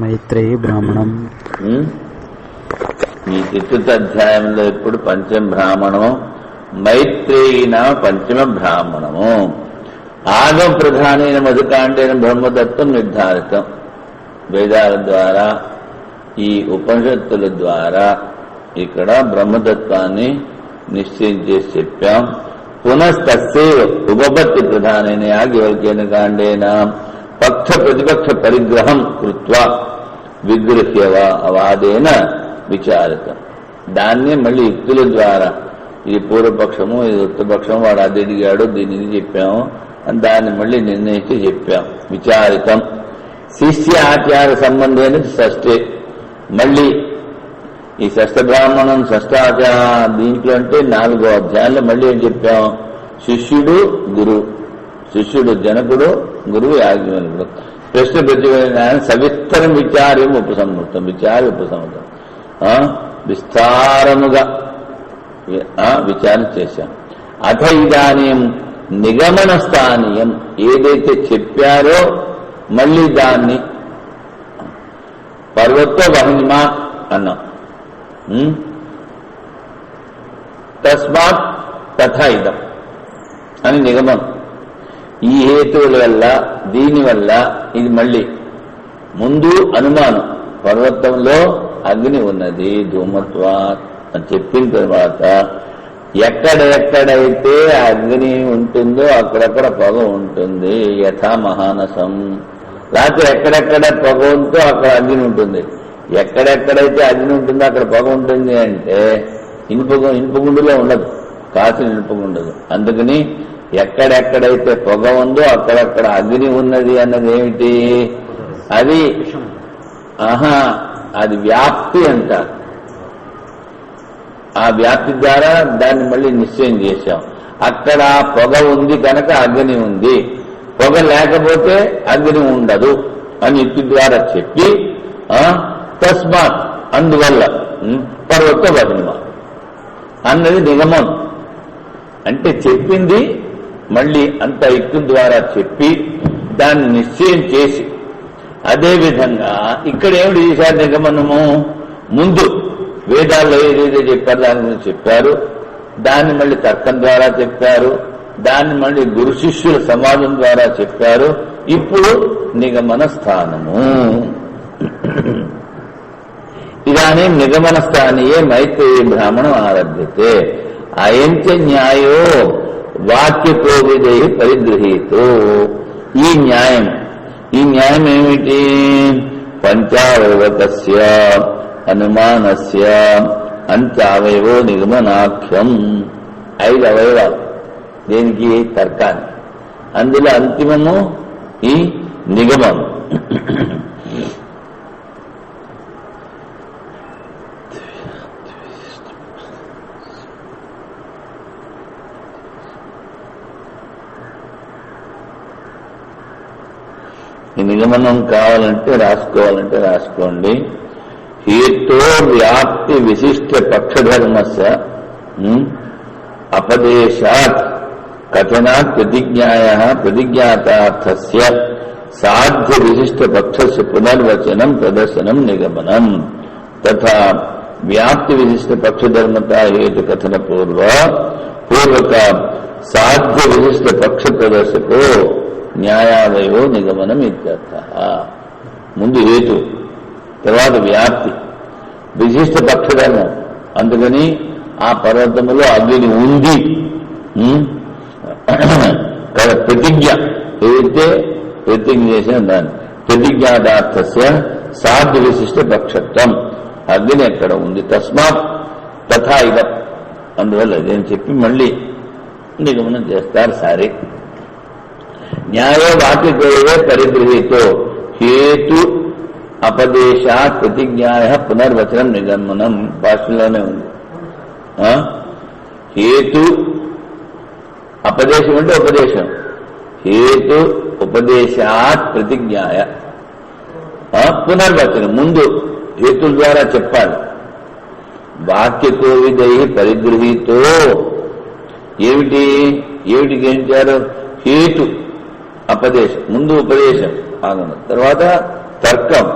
మైత్రేయి బ్రాహ్మణం. ఈ చతుర్థ అధ్యాయంలో ఇప్పుడు పంచమ బ్రాహ్మణము, మైత్రేయిన పంచమ బ్రాహ్మణము. ఆగమ ప్రధానైన మధుకాండైన బ్రహ్మతత్వం నిర్ధారితం. వేదాల ద్వారా, ఈ ఉపనిషత్తుల ద్వారా ఇక్కడ బ్రహ్మతత్వాన్ని నిశ్చయం చేసి చెప్పాం. పునస్తస్యైవ ఉపపత్తి ప్రధానైన యాజ్ఞవల్క్యేన కాండేన పక్ష ప్రతిపక్ష పరిగ్రహం కృత్వా విగృహ్యవాదేన విచారితం. దాన్ని మళ్ళీ యుక్తుల ద్వారా, ఇది పూర్వపక్షము, ఇది ఉత్తపక్షము, వాడు అది అడిగాడు, దీనిని చెప్పాము, దాన్ని మళ్ళీ నిర్ణయించి చెప్పాం. విచారితం. శిష్య ఆచార సంబంధమైన షష్ఠే. మళ్ళీ ఈ షష్ఠ బ్రాహ్మణం, షష్ఠాచార దీంట్లో అంటే 4వ అధ్యాయంలో మళ్ళీ ఏం చెప్పాం? శిష్యుడు గురువు, శిష్యుడు జనకుడు, గురువు యాజ్ఞవల్కుడు. ప్రశ్న ప్రతివేదన సవిస్తరం విచార్యం ఉపసంహృతం. విచారి ఉపసంహృతం విస్తారముగా విచారణ చేశాం. అథ ఇదానీం నిగమన స్థానీయం, ఏదైతే చెప్పారో మళ్ళీ దాన్ని పర్వత వహ్నిమా అన్నాం. తస్మాత్ తథా ఇదం అని నిగమం. ఈ హేతువుల వల్ల, దీనివల్ల ఇది మళ్ళీ ముందు అనుమానం, పర్వతంలో అగ్ని ఉన్నది ధూమత్వాత్ అని చెప్పిన తర్వాత ఎక్కడెక్కడైతే అగ్ని ఉంటుందో అక్కడక్కడ పొగ ఉంటుంది. యథా మహానసం. లేకపోతే ఎక్కడెక్కడ పొగ ఉందో అక్కడ అగ్ని ఉంటుంది. ఎక్కడెక్కడైతే అగ్ని ఉంటుందో అక్కడ పొగ ఉంటుంది అంటే ఇనుపగుండులో ఉండదు, కాసిన ఇనుపగుండదు. అందుకని ఎక్కడెక్కడైతే పొగ ఉందో అక్కడక్కడ అగ్ని ఉన్నది అన్నది ఏమిటి? అది అది వ్యాప్తి అంటారు. ఆ వ్యాప్తి ద్వారా దాన్ని మళ్ళీ నిశ్చయం చేశాం. అక్కడ పొగ ఉంది కనుక అగ్ని ఉంది, పొగ లేకపోతే అగ్ని ఉండదు అని యుక్తి ద్వారా చెప్పి తస్మాత్ అందువల్ల పర్వత వహ్నిమ అన్నది నిగమం. అంటే చెప్పింది మళ్ళీ అంత యుక్తి ద్వారా చెప్పి దాన్ని నిశ్చయం చేసి, అదేవిధంగా ఇక్కడ ఏమిటి చేశారు? నిగమనము ముందు వేదాల్లో ఏదైతే చెప్పారో దాని గురించి చెప్పారు, దాన్ని మళ్ళీ తర్కం ద్వారా చెప్పారు, దాన్ని మళ్ళీ గురు శిష్యుల సమాజం ద్వారా చెప్పారు. ఇప్పుడు నిగమన స్థానము. ఇదానీ నిగమన స్థానీయే మైత్రేయి బ్రాహ్మణం ఆరభ్యతే. అయంచ న్యాయో వాక్యకోవిదై పరిగృహీతో. ఈ న్యాయం ఏమిటి? పంచావయవకస్య అనుమానస్య అంత్యావయవో నిగమనాఖ్యం. 5 అవయవాలు దేనికి? తర్కాన్ని. అందులో అంతిమము ఈ నిగమం. ఈ నిగమనం కావాలంటే రాసుకోండి. హేతో వ్యాప్తి విశిష్ట పక్షధర్మస్య అపదేశాత్ కథనాత్ ప్రతిజ్ఞాతార్థస్య సాధ్య విశిష్ట పక్షస్య పునర్వచనం ప్రదర్శనం నిగమనం. తథా వ్యాప్తి విశిష్ట పక్షధర్మతా హేతు కథన పూర్వక సాధ్య విశిష్ట పక్ష ప్రదర్శకో న్యాయాలయో నిగమనం ఇత్యర్థ. ముందు హేతు, తర్వాత వ్యాప్తి, విశిష్ట పక్షధర్మం. అందుకని ఆ పర్వతములో అగ్ని ఉంది. ప్రతిజ్ఞ ఏదైతే ప్రతిజ్ఞ చేసిన దాన్ని ప్రతిజ్ఞాదార్థస్య సాధ్య విశిష్ట పక్షత్వం, అగ్ని ఎక్కడ ఉంది. తస్మాత్ తథా ఇదం, అందువల్ల ఇదని చెప్పి మళ్ళీ నిగమనం చేస్తారు. సరే, న్యాయో వాక్యకోవే పరిగృహీతో హేతు అపదేశాత్ ప్రతిజ్ఞాయ పునర్వచనం నిగమనం. భాషలోనే ఉంది. హేతు అపదేశం అంటే ఉపదేశం. హేతు ఉపదేశాత్ ప్రతిజ్ఞాయ పునర్వచనం. ముందు హేతుల ద్వారా చెప్పాలి. వాక్యకోవిదై పరిగృహీతో ఏమిటికి ఏంటారు? హేతు అపదేశం, ముందు ఉపదేశం ఆగమ, తర్వాత తర్కం,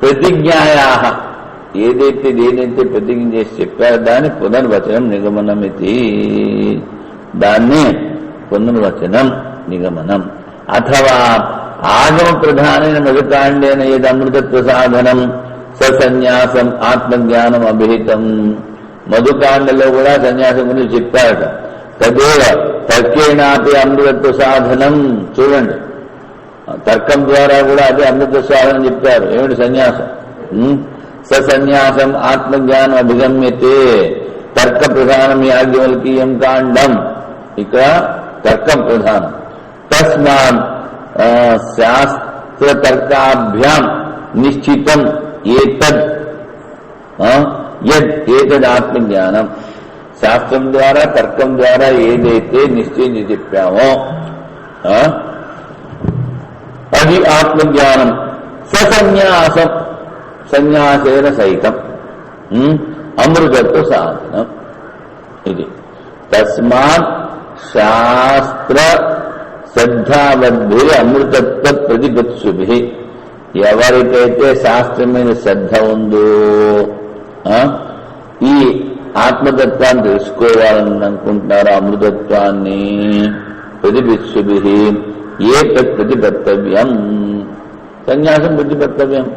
ప్రతిజ్ఞాయా ఏదైతే ప్రతిజ్ఞ చేసి చెప్పారో దాని పునర్వచనం నిగమనమితి, దాన్ని పునర్వచనం నిగమనం. అథవా ఆగమ ప్రధానైన మధుకాండేన ఏది అమృతత్వ సాధనం సన్యాసం ఆత్మజ్ఞానం అభిహితం. మధుకాండలో కూడా సన్యాసం గురించి చెప్పారట. తదేవ తర్కేణాపి అమృతత్వ సాధనం. చూడండి, తర్కం ద్వారా కూడా అదే అమృత సాధనం చెప్పారు. ఏమిటి సన్యాసం? సన్యాసం ఆత్మజ్ఞానం అభిగమ్యతే. తర్క ప్రధానం యాజ్ఞవల్కీయం కాండం. ఇక్కడ తర్కం ప్రధానం. తస్మాత్ శాస్త్ర తర్కాభ్యాం నిశ్చితం ఏతద్ ఆత్మజ్ఞానం. శాస్త్రం ద్వారా తర్కం ద్వారా ఏదైతే నిశ్చయించి చెప్పామో అది ఆత్మజ్ఞానం. సన్యాసం సన్యాసేన సైతం అమృతత్వ సాధనం. ఇది తస్మాత్ శాస్త్ర శ్రద్ధావద్భి అమృతత్వ ప్రతిపత్సుభి. ఎవరికైతే శాస్త్రం మీద శ్రద్ధ ఉందో ఈ ఆత్మతత్వాన్ని తెలుసుకోవాలని అనుకుంటున్నారో అమృతత్వాన్ని ప్రతిపత్సుభి ఏ ప్రతిపత్తవ్యం. సన్యాసం ప్రతిపత్తవ్యం.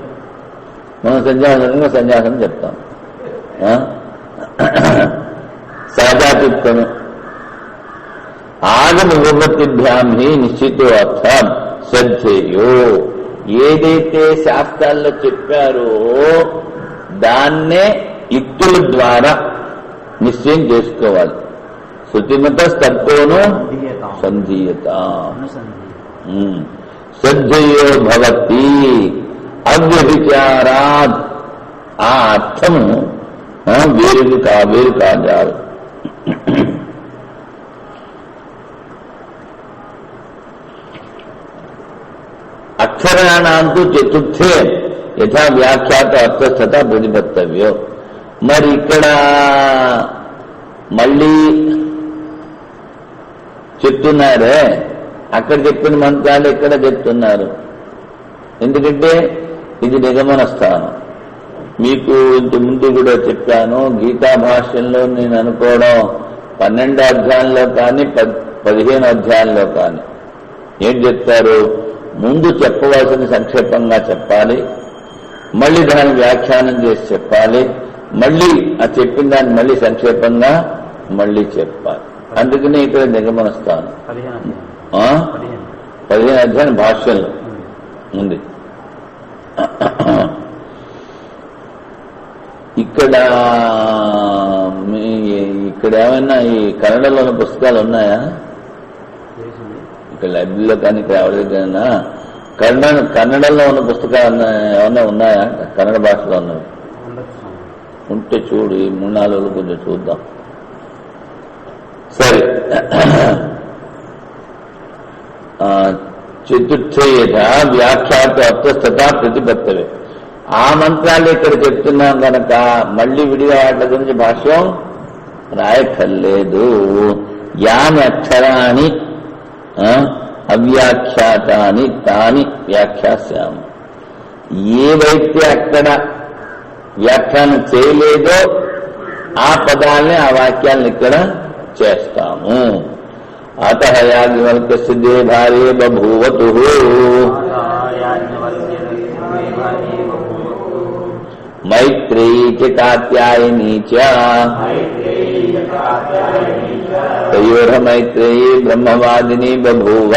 మనం సన్యాసం చెప్తాం. సహజాతిత్వము ఆగమ విభక్తిభ్యాం హి నిశ్చితో అర్థం శ్రద్ధేయో. ఏదైతే శాస్త్రాల్లో చెప్పారో దాన్నే యుక్తుల ద్వారా నిశ్చయం చేసుకోవాలి. శృతిమత స్తర్కోను సంధీయత. శ్రద్ధయో భవతి అవ్యభిచారాత్. ఆ అర్థము వేరు కాజారు. అక్షరాణాంతు చతుర్థే యథా వ్యాఖ్యాత అర్థస్థత ప్రతిపత్తవ్యం. మరి ఇక్కడ మళ్ళీ చెప్తున్నారే, అక్కడ చెప్పిన మంత్రాలు ఇక్కడ చెప్తున్నారు. ఎందుకంటే ఇది నిగమన స్థానం. మీకు ఇంత ముందు కూడా చెప్పాను, గీతా భాష్యంలో నేను అనుకోవడం 12 అధ్యాయంలో కానీ 15 అధ్యాయంలో కానీ ఏం చెప్తారు? ముందు చెప్పవలసిన సంక్షేపంగా చెప్పాలి, మళ్ళీ దాన్ని వ్యాఖ్యానం చేసి చెప్పాలి, మళ్ళీ ఆ చెప్పిన దాన్ని మళ్ళీ సంక్షేపంగా మళ్ళీ చెప్పాలి. అందుకనే ఇక్కడ నిగమన స్థానం 15 అధ్యాయం భాష్యంలో ఉంది. ఇక్కడ ఏమైనా ఈ కన్నడలో ఉన్న పుస్తకాలు ఉన్నాయా? ఇక్కడ లైబ్రరీలో కానీ ఇక్కడ ఎవరికైనా కన్నడలో ఉన్న పుస్తకాలు ఏమన్నా ఉన్నాయా? కన్నడ భాషలో ఉన్నవి ఉంటే చూడు, ఈ 3-4 రోజులు కొంచెం చూద్దాం. సరే, చతుర్థేయత వ్యాఖ్యాత అర్థస్థత ప్రతిపత్తవే. ఆ మంత్రాలు ఇక్కడ చెప్తున్నాం కనుక మళ్ళీ విడిగా వాటి గురించి భాష్యం రాయక్కర్లేదు. యాని అక్షరాన్ని అవ్యాఖ్యాతాని తాని వ్యాఖ్యాస్యాము. ఏవైతే అక్కడ వ్యాఖ్యానం చేయలేదో ఆ పదాలని ఆ వాక్యాలను ఇక్కడ చేస్తాము. అత యాజ్ఞవల్క్యస్య దేహారే బభూవతు మైత్రేయీ చ కాత్యాయనీ చ తయోః మైత్రేయీ బ్రహ్మవాదినీ బభూవ.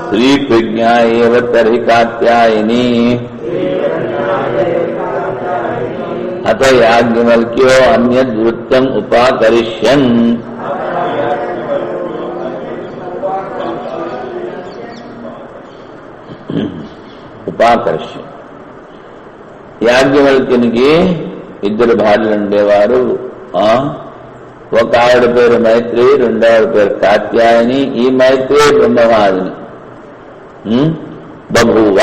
శ్రీప్రజ్ఞా ఏవ తర్హి కాత్యాయనీ. అత యాజ్ఞవల్క్యో అన్యద్వృత్తం ఉపాకరిష్యన్. ఉపాకర్ష్యం. యాజ్ఞవల్క్యునికి 2 భార్యలు ఉండేవారు. ఒక ఆవిడ పేరు మైత్రేయి, రెండో ఆవిడ పేరు కాత్యాయని. ఈ మైత్రేయి బ్రహ్మవాదిని బభూవ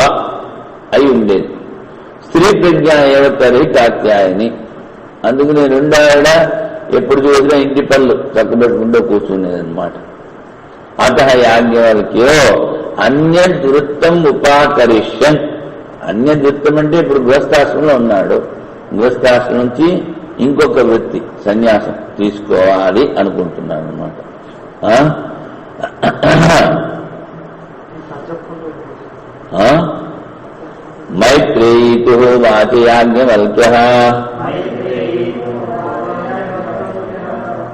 అయి ఉండేది. స్త్రీ ప్రజ్ఞ ఏవతరి కాత్యాయని. అందుకని రెండో ఆవిడ ఎప్పుడు చూసినా ఇంటి పనులు చక్కబెట్టుకుంటూ కూర్చునేదన్నమాట. అత యాజ్ఞవల్క్యో అన్యదృత్తం ఉపాకరిష్యన్. అన్యదృత్తం అంటే ఇప్పుడు గృహస్థాశ్రమంలో ఉన్నాడు, గృహస్థాశ్రమం నుంచి ఇంకొక వృత్తి సన్యాసం తీసుకోవాలి అనుకుంటున్నాడు అనమాట. మైత్రేయీతో వాచయాజ్ఞవల్క్యః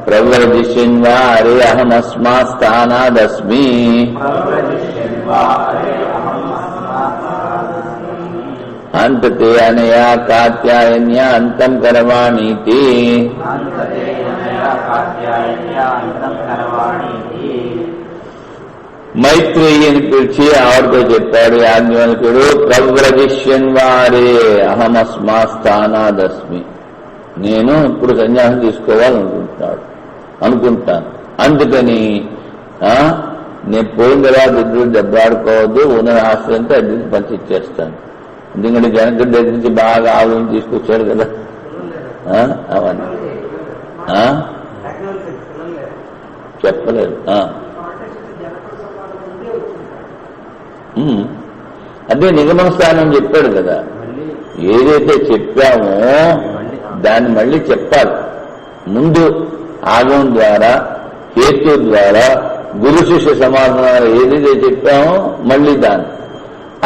ప్రవ్రజిష్యన్వా అరే అహమస్మాత్ స్థానాదస్మి అంతతే అనయా కాత్యాయన్యా అంతం కరవాణీతి. మైత్రేయి అని పిలిచి ఆవిడతో చెప్పాడు యాజ్ఞవల్క్యుడు, ప్రవ్రజిష్యన్వారే అహమస్మాత్ స్థానాదస్మి. నేను ఇప్పుడు సన్యాసం అనుకుంటాను. అందుకని నేను పోయిన తర్వాత ఇద్దరు దెబ్బలాడుకోవద్దు, ఉన్న ఆస్తి అద్దెకి పంచిచ్చేస్తాను. ఎందుకంటే జనకుడి దగ్గర నుంచి బాగా ఆవులను తీసుకొచ్చాడు కదా అవన్నీ చెప్పలేదు. అదే నిగమన స్థానం చెప్పాడు కదా, ఏదైతే చెప్పామో దాన్ని మళ్ళీ చెప్పాలి. ముందు ఆగమం ద్వారా, హేతు ద్వారా, గురు శిష్య సమాధానాలు ఏదైతే చెప్పామో మళ్ళీ దాన్ని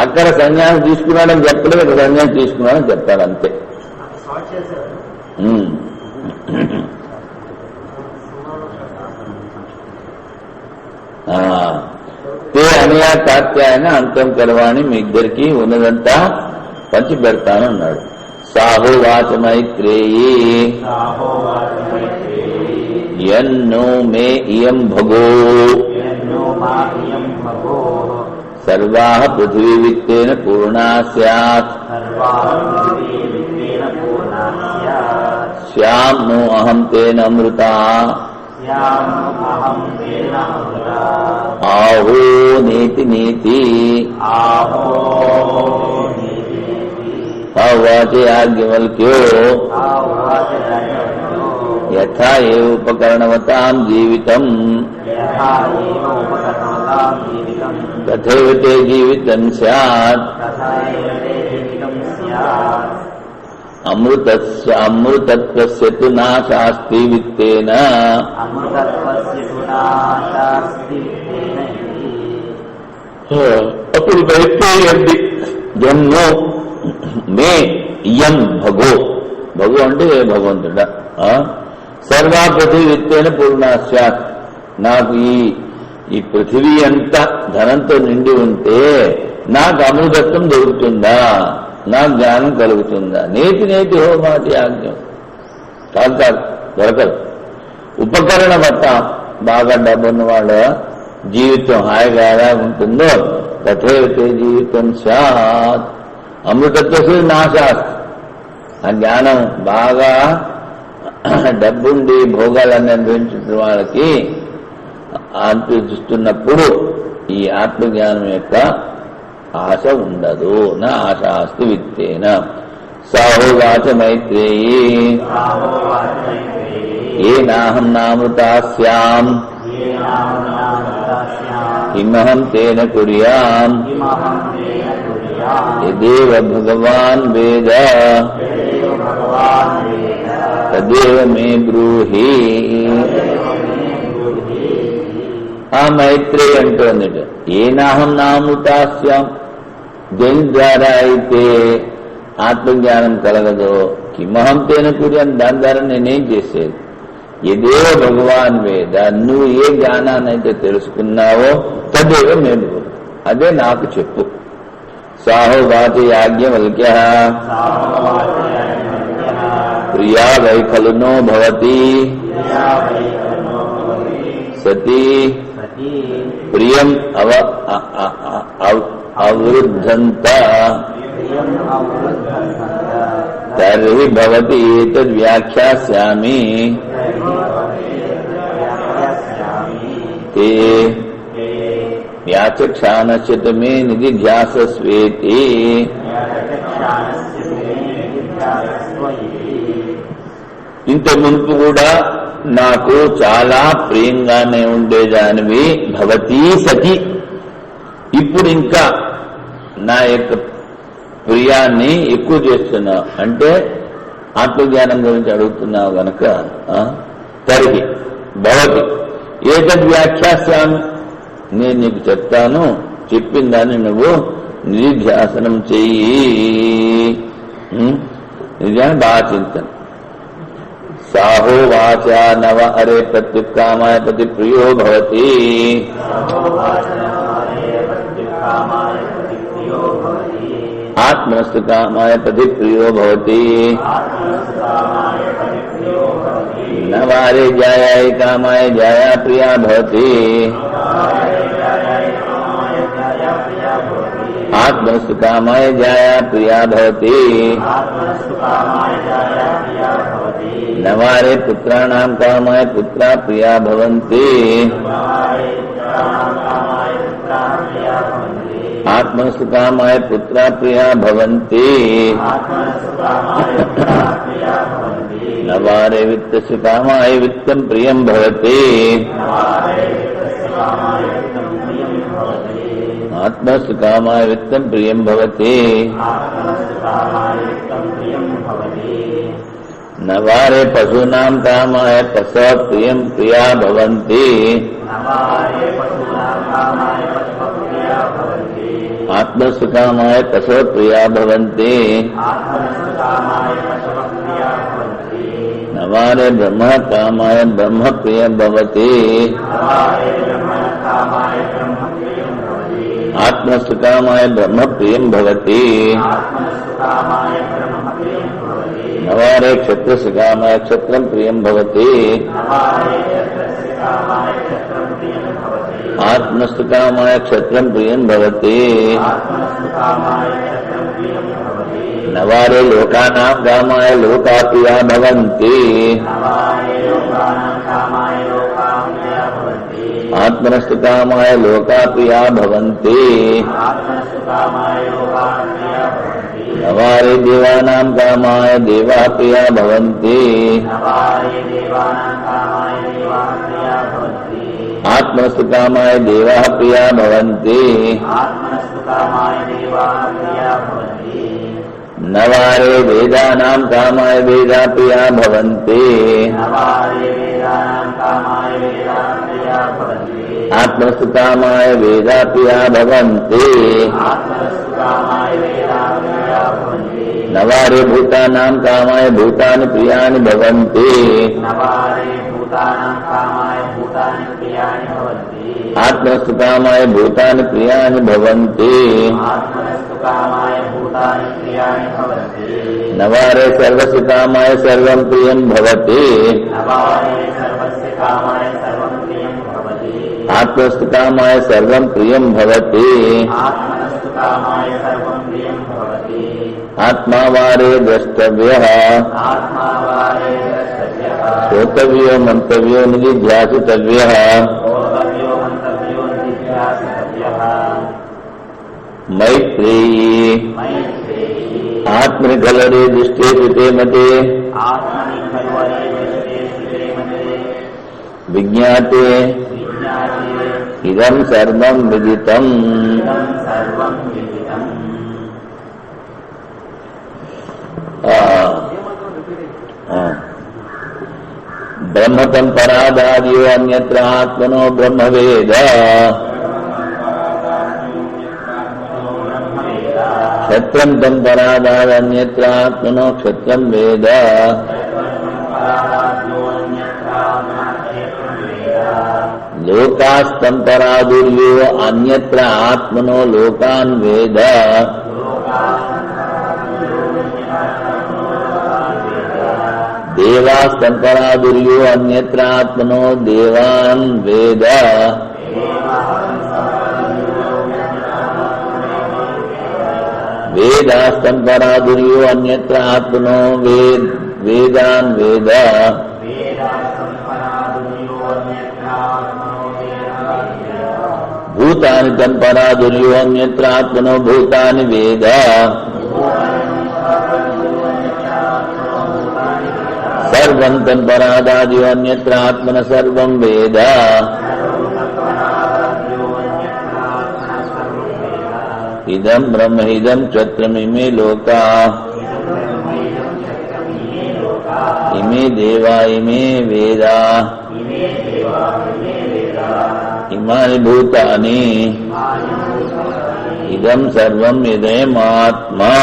అక్కడ సన్యాసం తీసుకున్నాడని చెప్పలేదు, ఇక్కడ సన్యాసం తీసుకున్నాడని చెప్పాలి అంతే. తే అనయా కాత్యాయన అంతం కరవాణి, మీ ఇద్దరికి ఉన్నదంతా పంచి పెడతానన్నాడు. సాహోవాచ మైత్రేయీ యన్నో మే ఇయం భగో సర్వాః పృథివీ విత్తేన పూర్ణా స్యాత్ శ్యాం నో అహం తేన అమృతా ఆహో నేతి నేతి. ఆవాచ యాజ్ఞవల్క్యో యథా ఏవ ఉపకరణవతాం జీవితం తథైవ తే జీవితం స్యాత్. అమృతత్వస్య తు నాశాస్తి విత్తేన. అప్పుడు మైత్రేయండి, జన్మో మే ఇయం భగో. భగో అంటే భగవంతుడా. సర్వా పృథివీ విత్తేన పూర్ణా స్యాత్. నాకు ఈ పృథివీ అంతా ధనంతో నిండి ఉంటే నాకు అమృతత్వం దొరుకుతుందా, నాకు జ్ఞానం కలుగుతుందా? నేతి నేతి హో మాటి ఆజ్ఞం కాదు, దొరకదు. ఉపకరణ వత, బాగా డబ్బున్న వాళ్ళ జీవితం హాయిగా ఎలా ఉంటుందో తథైతే జీవితం సాత్. అమృతత్వ నాశాత్. ఆ జ్ఞానం బాగా డబ్బుండి భోగాలన్నీ అనుభవించిన వాళ్ళకి అనిపిస్తున్నప్పుడు ఈ ఆత్మజ్ఞానం యొక్క ఆశ ఉండదు. నా ఆశాస్తి విత్తేన. సాహోవాచ మైత్రేయీ ఏనాహం నామృతా స్యాం కిమహం తేన కుర్యాం యదేవ భగవాన్ వేద తదేవ మే బ్రూహి. ఆ మైత్రేయి అంటోంది, ఏనాహం నామృతాస్యాం, దేని ద్వారా అయితే ఆత్మజ్ఞానం కలగదో, కిమహం తేన కుర్యాం, దాని ద్వారా నేనేం చేసేది. యదేవ భగవాన్ వేద, నువ్వు ఏ జ్ఞానాన్ని అయితే తెలుసుకున్నావో తదేవ మే బ్రూహి, అదే నాకు చెప్పు. సాహోవాచ యాజ్ఞవల్క్యః ప్రియా వైఖలునో భవతి సతీ ప్రియం అవృద్ధంత తర్హి భవతి ఏతద్వ్యాఖ్యాస్యామి. తే వ్యాచక్షానస్య మే నిధిధ్యాసస్వేతి. ఇంత మునుపు కూడా నాకు చాలా ప్రియంగానే ఉండేదానివి. భవతీ సతి, ఇప్పుడు ఇంకా నా యొక్క ప్రియాన్ని ఎక్కువ చేస్తున్నావు అంటే ఆత్మజ్ఞానం గురించి అడుగుతున్నావు గనక తరిగి భవతి ఏతద్ వ్యాఖ్యాస్యామి, నేను నీకు చెప్తాను, చెప్పిన దాన్ని నువ్వు నిధిధ్యాసనం చెయ్యి. నిజాన్ని బాగా చింతన. సాహో వాచా నవ అరే ప్రత్యుక్కామాయ ప్రతి ప్రియో భవతి. ఆత్మనస్తు కామాయ ప్రతి ప్రియో భవతి. నవారే జాయాయ కామాయ జాయా ప్రియా భవతి. ఆత్మనస్తు కామాయ జాయా ప్రియా భవతి. నవారే పుత్రాణాం కామాయ పుత్రా ప్రియా భవంతి. ఆత్మనస్తు కామాయ పుత్రా ప్రియా భవంతి. నవారే విత్తస్య కామాయ విత్తం ప్రియం భవతి. ఆత్మస్తు కామాయ విత్తం ప్రియం భవతి. నవారే పశూనాం కామాయ పశవ ప్రియం ప్రియా భవంతి. ఆత్మస్తు కామాయ పశవ ప్రియా భవంతి. నవారే బ్రహ్మ కామాయ బ్రహ్మ ప్రియ భవతి. ఆత్మస్తు కామాయ బ్రహ్మ ప్రియం భవతి. నవారే క్షత్రస్య కామాయ క్షత్రం ప్రియం భవతి. ఆత్మస్తు కామాయ క్షత్రం ప్రియం భవతి. నవారే లోకానాం కామాయ లోకా ప్రియా భవంతి. ఆత్మనస్తు కామాయ లోకా ప్రియా భవంతి. నవారే దేవానాం కామాయ దేవా ప్రియా భవంతి. ఆత్మనస్తు కామాయ దేవా ప్రియా భవంతి. నవారే వేదానాం కామాయ వేదా ప్రియా భవంతి. ఆత్మస్తు కామాయ వేదా ప్రియా భవంతి. నవారే భూతానాం కామాయ భూతాని ప్రియాని భవంతి. ఆత్మస్తు కామాయ భూతాని ప్రియాని భవంతి. నవారే సర్వస్య కామాయ సర్వం ప్రియం భవతి. ఆత్మస్తు కామాయ సర్వం ప్రియం భవతి. ఆత్మావారే ద్రష్టవ్యః. శ్రోతవ్యో మంతవ్యో నిధిధ్యాసితవ్యః. मैत्रेयी आत्मनिखलरे दृष्टे कृते मते विज्ञाते इदं सर्वं विदितम्। ब्रह्मतं परादादियो अन्यत्र आत्मनो ब्रह्मवेद। क्षत्रं तं परादाद अन्यत्र आत्मनो क्षत्रं वेद। लोकास्तं परादुर्यो अन्यत्र आत्मनो लोकान् वेद। देवास्तं परादुर्यो अन्यत्र आत्मनो देवान् वेद। वेदास्तं परादुर्यो अन्यत्र आत्मनो वेदान् वेद। भूतानि तं परादुर्यो अन्यत्र आत्मनो भूतानि वेद। सर्वं तं परादादियो अन्यत्र आत्मनः सर्वं वेद। इदं ब्रह्म इदं क्षत्रमिमे लोका इमे देवा इमे वेदा इमानि भूतानि इदं सर्वं यदेमात्मा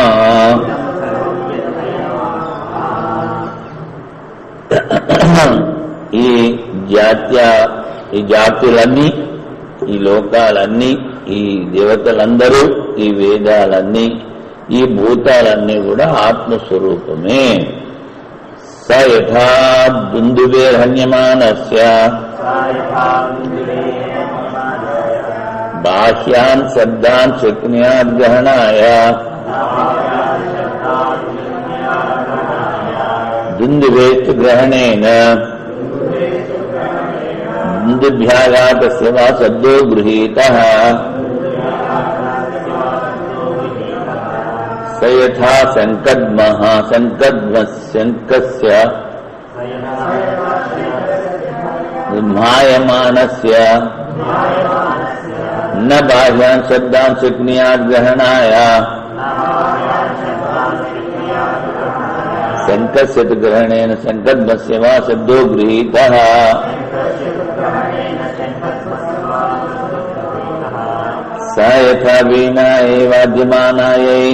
ఈ జాతులన్నీ ఈ లోకాలన్నీ ఈ దేవతలందరూ ఈ వేదాలన్నీ ఈ భూతాలన్నీ కూడా ఆత్మస్వరూపమే. స యథా దుందుభేర్హన్యమానస్య బాహ్యాన్ శబ్దాన్ శక్న్యాద్గ్రహణాయ దుందుభేస్తు గ్రహణేన దుందుభ్యాఘాతస్య వా శబ్దో గృహీతః స యథా సంకద్మః శంకస్య మాయమానస్య న బాహ్యాన్ శబ్దాన్ శక్న్యాద్గ్రహణాయ శంకస్య తు గ్రహణేన సంకద్మస్య వా శబ్దో గృహీతః స యథా వీణాయై వాద్యమానాయై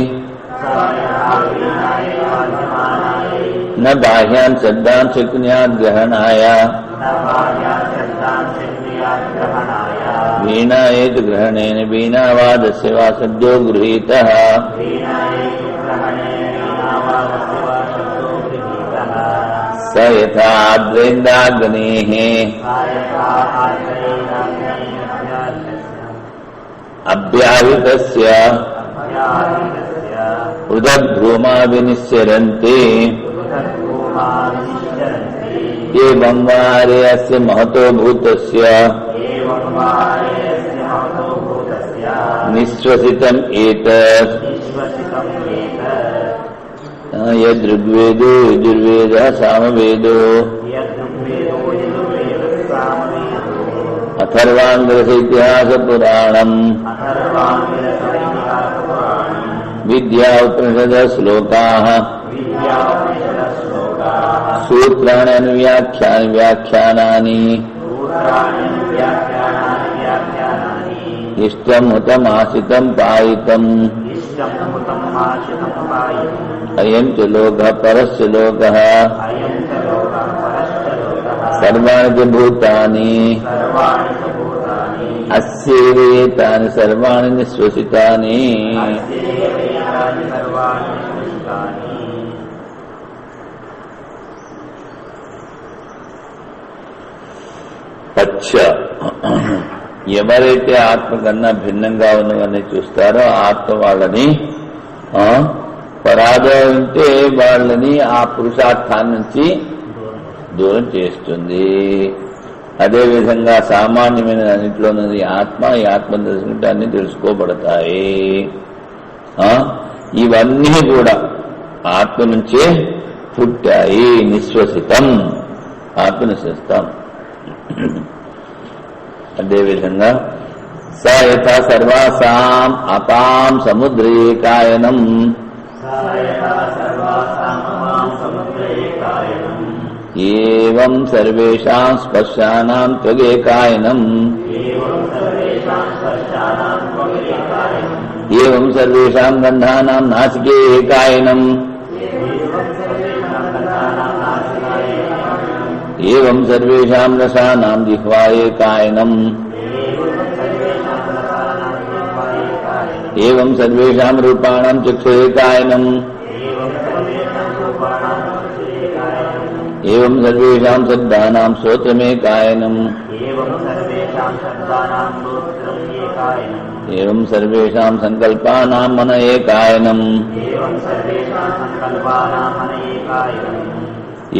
న బాహ్యాన్ శబ్దాన్ శక్న్యాద్గ్రహణాయ వీణాయై తు గ్రహణేన వీణావాదస్య వా శబ్దో గృహీతః స యథా ఆద్రేంద్రాగ్నేః అభ్యాహితస్య ఉదద్భూమా వినిశ్చరంతి ఏవం వారే అస్య మహతో భూతస్య నిశ్వసితం ఏతత్ యదృగ్వేదో యజుర్వేదః సామవేదో అథర్వాంగరస ఇతిహాస పురాణం విద్యా ఉపనిషద శ్లోకాః సూత్రాణి అనువ్యాఖ్యాని వ్యాఖ్యానాని ఇష్టం హుతమాసితం పాయితం అయం చ లోకః పరశ్చ లోకః సర్వాణి చ భూతాని అస్యేతాని సర్వాణి నిశ్వసితాని. ఎవరైతే ఆత్మ కన్నా భిన్నంగా ఉన్నవన్నీ చూస్తారో ఆత్మ వాళ్ళని పరాజయింటే వాళ్ళని ఆ పురుషార్థాన్ని నుంచి దూరం చేస్తుంది. అదేవిధంగా సామాన్యమైన అన్నింటిలోనది ఆత్మ, ఈ ఆత్మ తెలుసుకుంటే అన్ని తెలుసుకోబడతాయి. ఇవన్నీ కూడా ఆత్మ నుంచే పుట్టాయి. నిశ్వసితం, ఆత్మ నిశ్వసితం. అదేవిధంగా స యథా సర్వాసాం అపాం సముద్రేకాయనం ఏవం సర్వేషాం స్పర్శానాం త్వగేకాయనం ఏవం సర్వేషాం గంధానాం నాసికే ఏకాయనం ఏవం సర్వేషాం రసానాం జిహ్వాయే కాయనం ఏవం సర్వేషాం రూపాణాం చక్షురే కాయనం ఏవం సర్వేషాం శబ్దానాం శ్రోత్రమే కాయనం ఏవం సర్వేషాం సంకల్పానాం మనయే కాయనం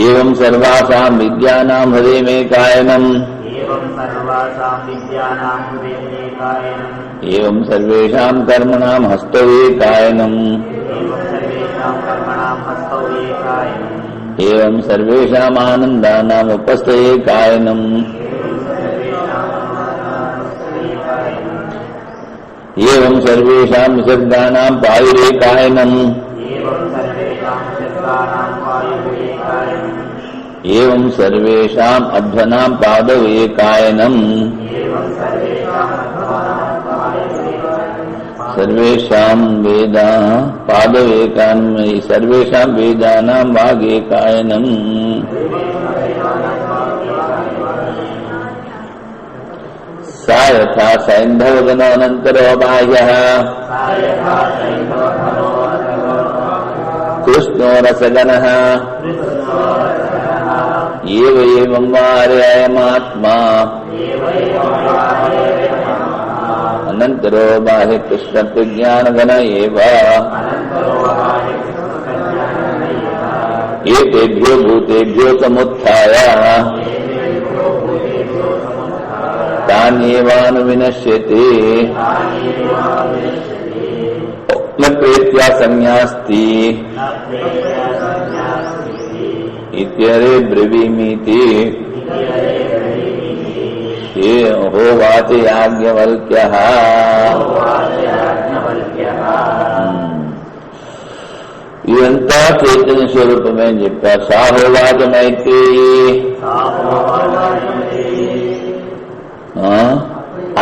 ఏవం సర్వాసాం విద్యానాం హృదయమే కాయనం ఏవం సర్వేషాం కర్మణాం హస్తవే కాయనం ఏవం సర్వేషాం ఆనందానాం ఉపస్థయే కాయనం ఏవం సర్వేషాం విసర్గాణాం పాయురేకాయనం ఏవం సర్వేషాం అధ్వనాం పాదౌ ఏకాయనం సర్వేషాం వేద పాదౌ ఏకాయనం సర్వేషాం వేదానాం వాగేకాయనం సా యథా సైంధవగణో అనంతరో బాహ్యః కృష్ణో రసగణః ఏవ ఏవం వార్యయమాత్మా అనంతరో బాహ్య కృష్ణ ప్రజ్ఞానగణ ఏవ ఏతేభ్యో భూతేభ్యో సముత్థాయ తాన్యేవానువినశ్యతి న ప్రేత్యా సన్యాస్తి ఇత్యరే బ్రవీమీతి హోవాచ యాజ్ఞవల్క్యః. ఇదంతా చైతన్య స్వరూపమే అని చెప్పారు. సా హోవాచ మైత్రేయీ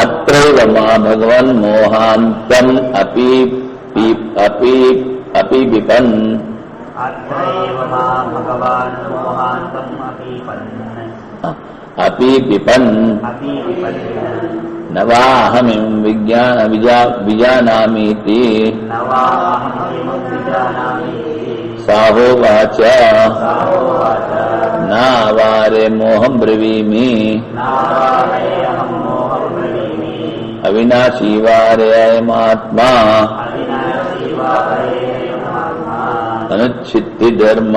అత్రైవ మా భగవన్ మోహాంతం అపీపిపన్ అపీపిపన్ నవాహమిం విజానామీతి సాహోవాచ నా వారే మోహం బ్రవీమి అవినాశీ వారే అయమాత్మా అనుచ్ఛిత్తి ధర్మ.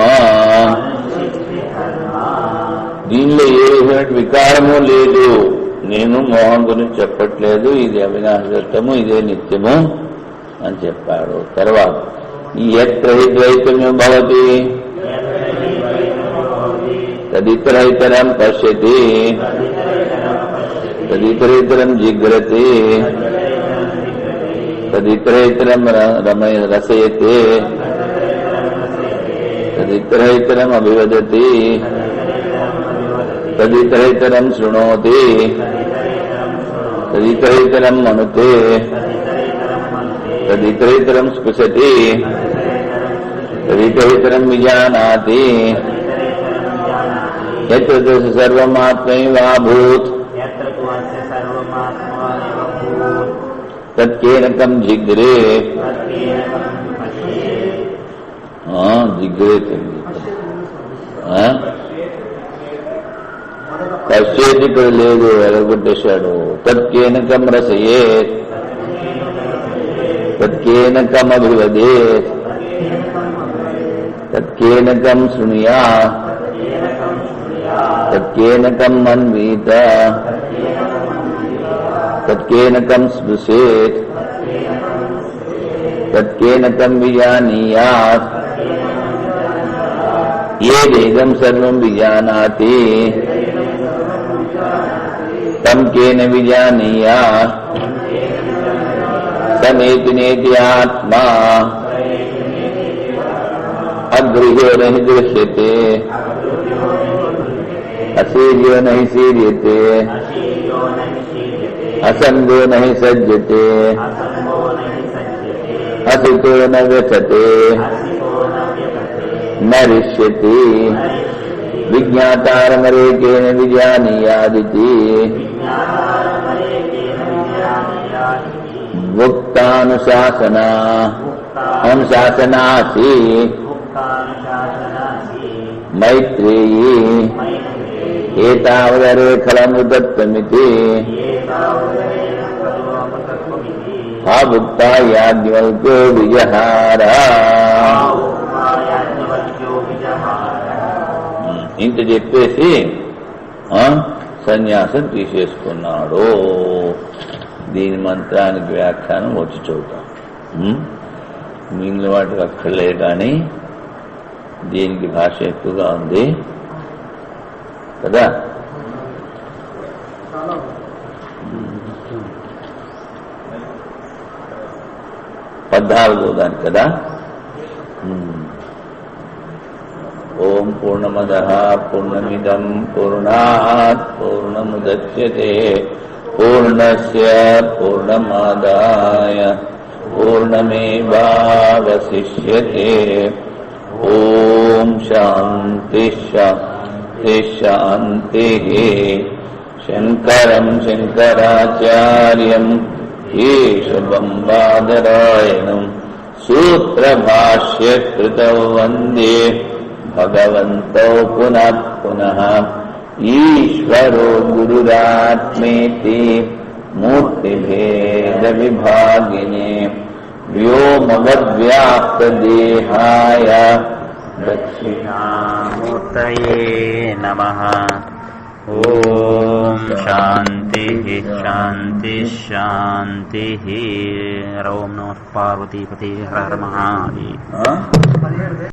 దీనిలో ఏ విధమైన వికారము లేదు. నేను మోహం గురించి చెప్పట్లేదు, ఇది అవినాశతము, ఇదే నిత్యము అని చెప్పాడు. తర్వాత ఎత్ర హి ద్వైతము భవతి తదితరైతరం పశ్యతి తదితరేతరం జిఘ్రతే తదితరేతరం రసయతే తదితరేతరం అభివదతి తదితరేతరం శృణోతి తదితరేతరం మనుతే తదితరేతరం స్పృశతి తదితరేతరం విజానాతి యత్ర సర్వమాత్మైవాభూత్ తత్కేనకం జిగ్రే జిగ్రే పశ్చేతి ఇక్కడ లేదు, ఎలగొట్టేశాడు. తత్కేనకం రసయేత్ తత్కేనకం అభివదేత్ తత్కేనకం శృణుయాత్ తత్కేనకం మన్వీత తత్కేనకం స్పృశేత్ తత్కేనకం విజానీయాత్ ఏదేదం సర్వం విజానాతి తం కేన విజానీయాత్ సనేతి నేతి ఆత్మా అగృహ్యో నహి దృశ్యతే అసీర్యో నహి సీర్యతే అసంగో నహి సజ్జతే అసితో న వ్యథతే నరిష్యతి విజ్ఞాతారమరేకేన విజానీయాదితి అనుశాసనాసి మైత్రేయీ ఏతావదరే ఖలమృతత్వమితి ఆ భుక్తా యాజ్ఞవల్క్యో విజహార. ఇంత చెప్పేసి సన్యాసం తీసేసుకున్నాడు. దీని మంత్రానికి వ్యాఖ్యానం వచ్చి చూద్దాం. మిగిలిన వాటికి అక్కర్లే, కానీ దీనికి భాష ఎక్కువగా ఉంది కదా. 14వ దాని కదా. ఓం పూర్ణమదః పూర్ణమిదం పూర్ణాత్ పూర్ణముదచ్యతే పూర్ణస్య పూర్ణమాదాయ పూర్ణమేవావశిష్యతే. ఓం శాంతి శాంతి శాంతి. శంకరం శంకరాచార్యం కేశవం బాదరాయణం సూత్రభాష్యకృతౌ వందే భగవంతో పునః పునః. ఈశ్వరో గురురాత్మేతి మూర్తిభేద విభాగినే వ్యోమవద్వ్యాప్తదేహాయ దక్షిణామూర్తయే నమః. ఓం శాంతి శాంతి శాంతి. ఓం నమః పార్వతీపతే హర హర మహాదేవ.